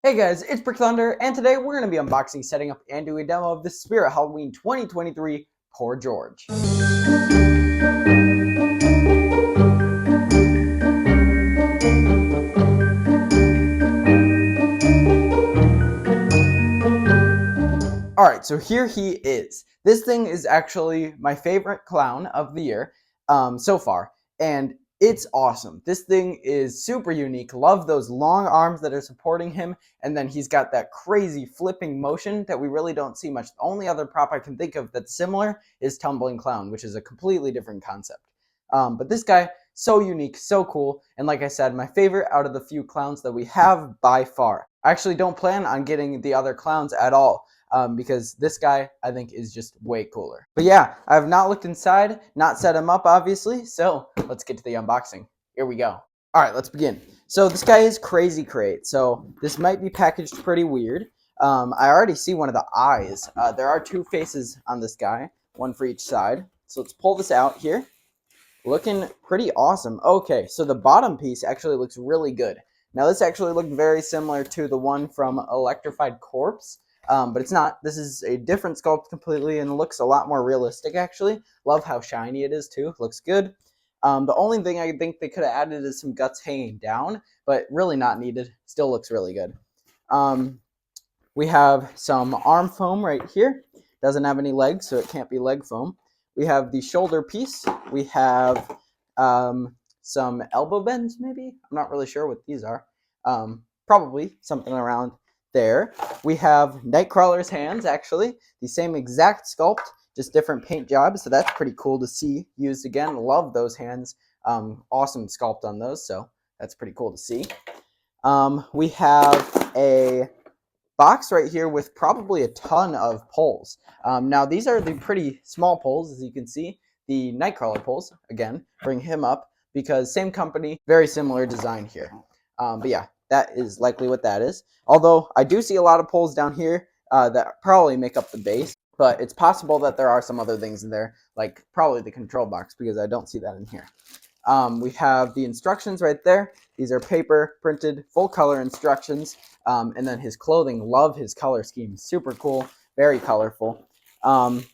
Hey guys, it's Brick Thunder, and today we're going to be unboxing, setting up, and doing a demo of the Spirit Halloween 2023 Poor George. Alright, so here he is. This thing is actually my favorite clown of the year so far, and it's awesome. This thing is super unique. Love those long arms that are supporting him, and then he's got that crazy flipping motion that we really don't see much. The only other prop I can think of that's similar is Tumbling Clown, which is a completely different concept. But this guy, so unique, so cool, and like I said, my favorite out of the few clowns that we have by far. I actually don't plan on getting the other clowns at all. Because this guy, I think, is just way cooler. But yeah, I have not looked inside, not set him up, obviously, so let's get to the unboxing. Here we go. All right, let's begin. So this guy is Crazy Crate, so this might be packaged pretty weird. I already see one of the eyes. There are two faces on this guy, one for each side. So let's pull this out here. Looking pretty awesome. Okay, so the bottom piece actually looks really good. Now, this actually looked very similar to the one from Electrified Corpse. But it's not. This is a different sculpt completely and looks a lot more realistic, actually. Love how shiny it is, too. Looks good. The only thing I think they could have added is some guts hanging down, but really not needed. Still looks really good. We have some arm foam right here. Doesn't have any legs, so it can't be leg foam. We have the shoulder piece. We have some elbow bends, maybe? I'm not really sure what these are. Probably something around there. We have Nightcrawler's hands, actually. The same exact sculpt, just different paint jobs, so that's pretty cool to see used again. Love those hands. Awesome sculpt on those, so that's pretty cool to see. We have a box right here with probably a ton of poles. Now, these are the pretty small poles, as you can see. The Nightcrawler poles, again, bring him up because same company, very similar design here. But yeah, that is likely what that is. Although I do see a lot of poles down here that probably make up the base, but it's possible that there are some other things in there, like probably the control box, because I don't see that in here. We have the instructions right there. These are paper printed, full color instructions. And then his clothing, love his color scheme. Super cool, very colorful.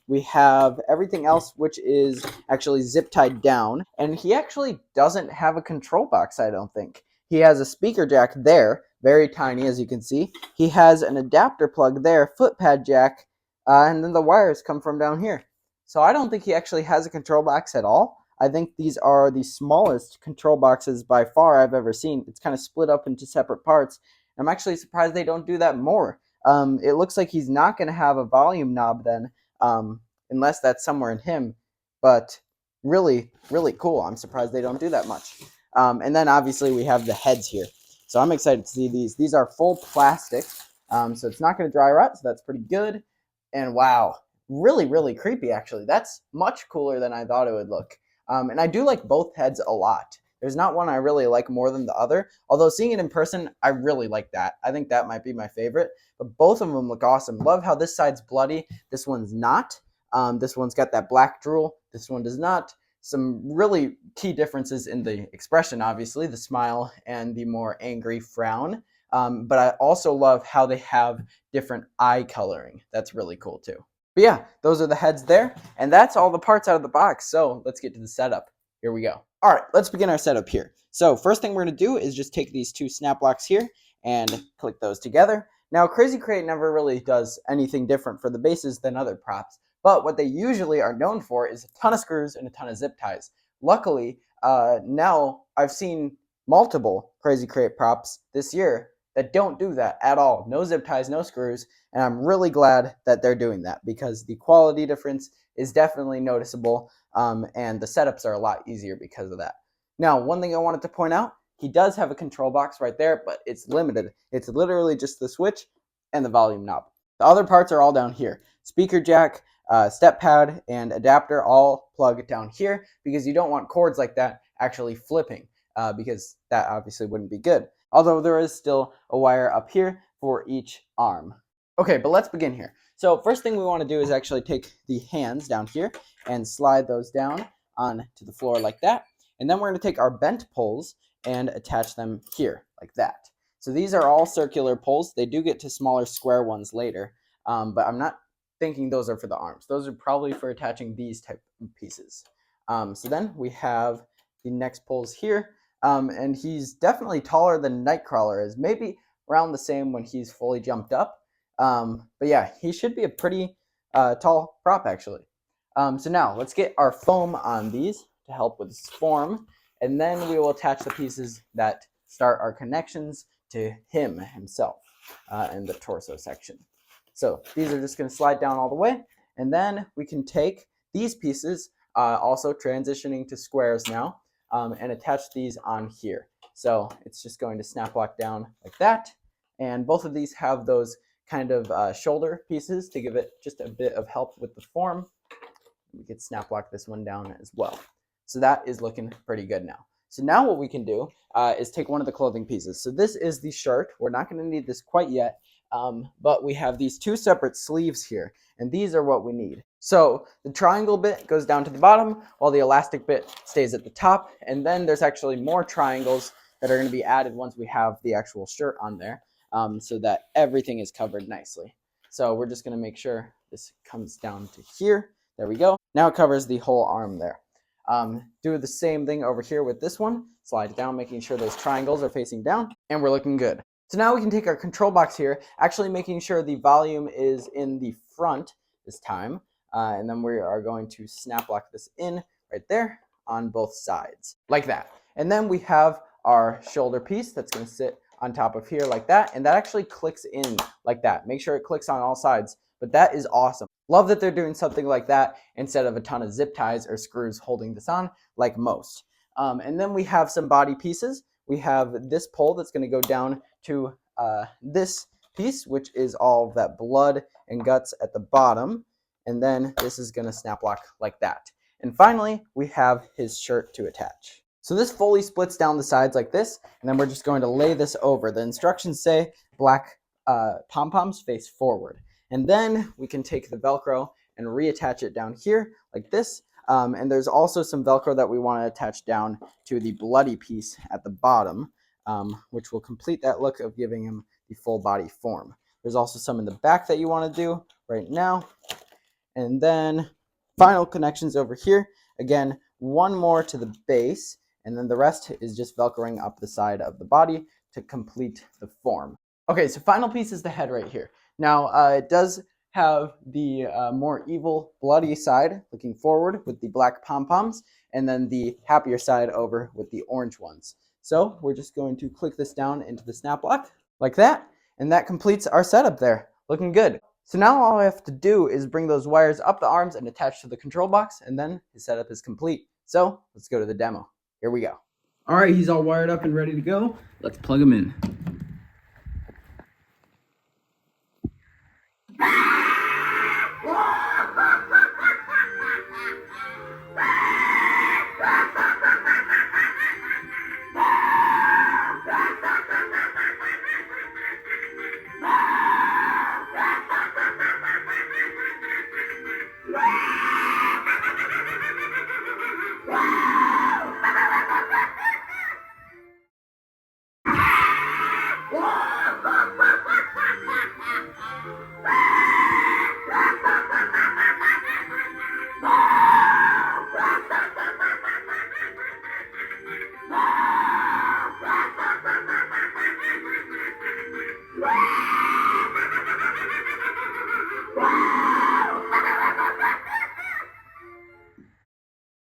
We have everything else, which is actually zip tied down. And he actually doesn't have a control box, I don't think. He has a speaker jack there, very tiny as you can see. He has an adapter plug there, foot pad jack, and then the wires come from down here. So I don't think he actually has a control box at all. I think these are the smallest control boxes by far I've ever seen. It's kind of split up into separate parts. I'm actually surprised they don't do that more. It looks like he's not going to have a volume knob then, unless that's somewhere in him. But really, really cool. I'm surprised they don't do that much. And then obviously we have the heads here. So I'm excited to see these. These are full plastic, so it's not going to dry rot, so that's pretty good. And wow, really, really creepy, actually. That's much cooler than I thought it would look. And I do like both heads a lot. There's not one I really like more than the other, although seeing it in person, I really like that. I think that might be my favorite, but both of them look awesome. Love how this side's bloody, this one's not. This one's got that black drool, this one does not. Some really key differences in the expression, obviously, the smile and the more angry frown. But I also love how they have different eye coloring. That's really cool too. But yeah, those are the heads there, and that's all the parts out of the box. So let's get to the setup. Here we go. All right, let's begin our setup here. So first thing we're going to do is just take these two snap locks here and click those together. Now, Crazy Crate never really does anything different for the bases than other props. But what they usually are known for is a ton of screws and a ton of zip ties. Luckily, now I've seen multiple Crazy Crate props this year that don't do that at all. No zip ties, no screws, and I'm really glad that they're doing that because the quality difference is definitely noticeable, and the setups are a lot easier because of that. Now, one thing I wanted to point out, he does have a control box right there, but it's limited. It's literally just the switch and the volume knob. The other parts are all down here. Speaker jack, step pad, and adapter all plug down here because you don't want cords like that actually flipping because that obviously wouldn't be good. Although there is still a wire up here for each arm. Okay, but let's begin here. So first thing we want to do is actually take the hands down here and slide those down onto the floor like that. And then we're going to take our bent poles and attach them here like that. So these are all circular poles. They do get to smaller square ones later, but I'm not thinking those are for the arms. Those are probably for attaching these type of pieces. So then we have the next poles here, and he's definitely taller than Nightcrawler is, maybe around the same when he's fully jumped up. But yeah, he should be a pretty tall prop actually. So now let's get our foam on these to help with this form, and then we will attach the pieces that start our connections to him himself in the torso section. So these are just going to slide down all the way, and then we can take these pieces, also transitioning to squares now, and attach these on here. So it's just going to snap lock down like that, and both of these have those kind of shoulder pieces to give it just a bit of help with the form. We could snap lock this one down as well. So that is looking pretty good now. So now what we can do is take one of the clothing pieces. So this is the shirt. We're not going to need this quite yet, but we have these two separate sleeves here, and these are what we need. So the triangle bit goes down to the bottom, while the elastic bit stays at the top, and then there's actually more triangles that are going to be added once we have the actual shirt on there, so that everything is covered nicely. So we're just going to make sure this comes down to here. There we go. Now it covers the whole arm there. Do the same thing over here with this one. Slide it down, making sure those triangles are facing down, and we're looking good. So now we can take our control box here, actually making sure the volume is in the front this time, and then we are going to snap lock this in right there on both sides, like that. And then we have our shoulder piece that's going to sit on top of here like that, and that actually clicks in like that. Make sure it clicks on all sides, but that is awesome. Love that they're doing something like that instead of a ton of zip ties or screws holding this on like most. And then we have some body pieces. We have this pole that's going to go down to this piece, which is all of that blood and guts at the bottom. And then this is going to snap lock like that. And finally, we have his shirt to attach. So this fully splits down the sides like this, and then we're just going to lay this over. The instructions say black pom-poms face forward. And then we can take the Velcro and reattach it down here like this. And there's also some Velcro that we want to attach down to the bloody piece at the bottom, which will complete that look of giving him the full body form. There's also some in the back that you want to do right now. And then final connections over here. Again, one more to the base, and then the rest is just Velcroing up the side of the body to complete the form. Okay, so final piece is the head right here. Now, it does have the more evil, bloody side looking forward with the black pom-poms, and then the happier side over with the orange ones. So we're just going to click this down into the snap lock like that, and that completes our setup there. Looking good. So now all I have to do is bring those wires up the arms and attach to the control box, and then his setup is complete. So let's go to the demo. Here we go. All right, he's all wired up and ready to go. Let's plug him in.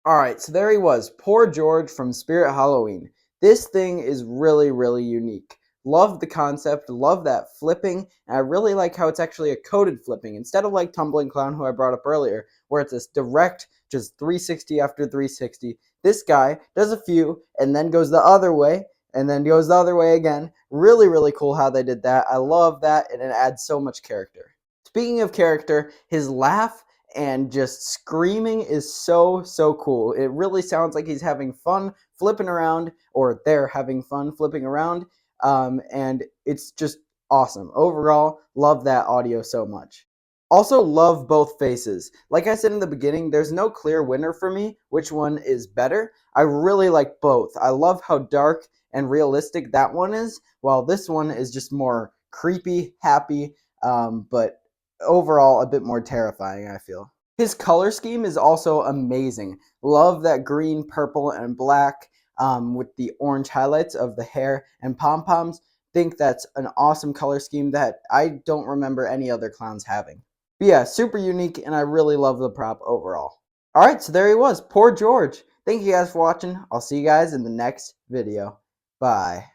All right, so there he was, poor George from Spirit Halloween. This thing is really, really unique. Love the concept, love that flipping, and I really like how it's actually a coded flipping instead of like Tumbling Clown, who I brought up earlier, where it's this direct, just 360 after 360. This guy does a few and then goes the other way and then goes the other way again. Really, really cool how they did that. I love that, and it adds so much character. Speaking of character, his laugh and just screaming is so cool. It really sounds like he's having fun flipping around, or they're having fun flipping around, and it's just awesome. Overall, love that audio so much. Also love both faces. Like I said in the beginning, there's no clear winner for me which one is better. I really like both. I love how dark and realistic that one is, while this one is just more creepy, happy, but overall a bit more terrifying, I feel. His color scheme is also amazing. Love that green, purple, and black with the orange highlights of the hair and pom-poms. Think that's an awesome color scheme that I don't remember any other clowns having. But yeah, super unique, and I really love the prop overall. Alright, so there he was. Poor George. Thank you guys for watching. I'll see you guys in the next video. Bye.